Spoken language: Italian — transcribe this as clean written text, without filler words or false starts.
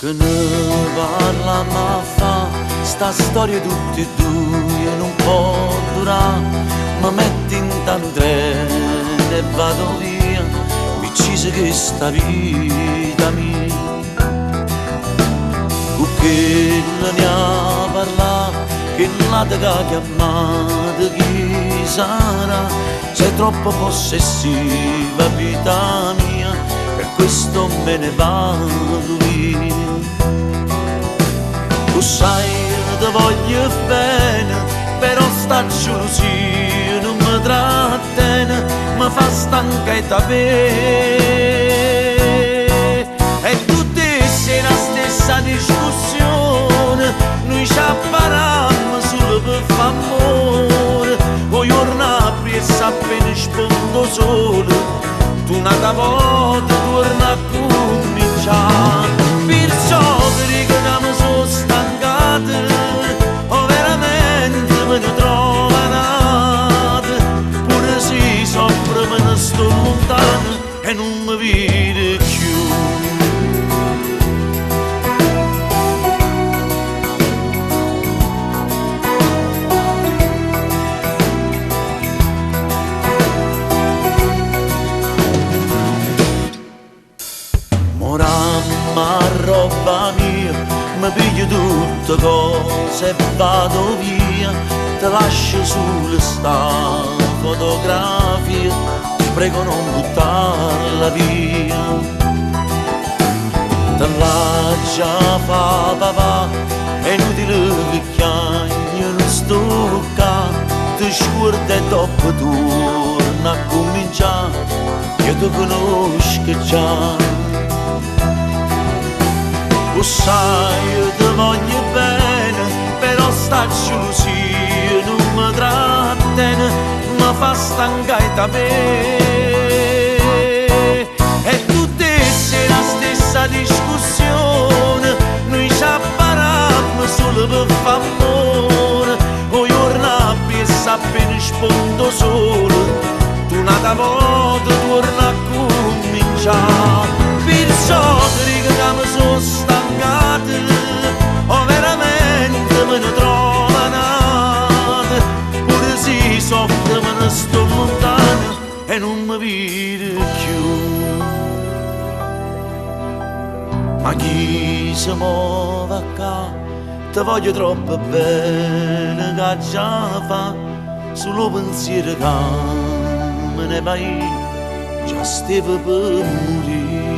Che ne parliamo a fa, sta storia tutti e due non può durare. Mi metto in tale treno e vado via, mi uccise questa vita mia. Con che ne ha parlato, che l'ha chiamata chi sarà? Sei troppo possessiva vita mia, per questo me ne vado via. Tu sai te voglio bene, però sta gelosia non mi trattiene, mi fa stancare da te. E tutte sei la stessa discussione, noi ci apparammo solo per fare amore. Poi giorno apri e appena rispondo solo, tu un'altra volta torna a cominciare. Perciò che mi sono stancata, o veramente me ne trovo nata. Pure se soffro me ne sto lontano e non mi vede più. Moramma roba mia, mi piglio tutte cose e vado via. Te lascio sulle sta fotografia, ti prego non buttarla via. Te lascia fa papà, è inutile che chiagni non sto qua. Ti scorda e dopo torna a cominciare, io ti conosco già. Lo sai, io ti voglio bene, però sta gelosia non mi trattiene, mi fa stancare da me. E tutte sei la stessa discussione, noi ci apparammo solo per fare amore. O giorno apri e appena rispondo solo, tu un'altra volta torna a cominciare. Perciò che mi sono stancata, o veramente me ne trovo nata. Pure se soffro me ne sto lontano e non mi vede più. Ma chi si muove qua, ti voglio troppo bene che già fa. Solo pensiero che me ne vai, già stavo per morire.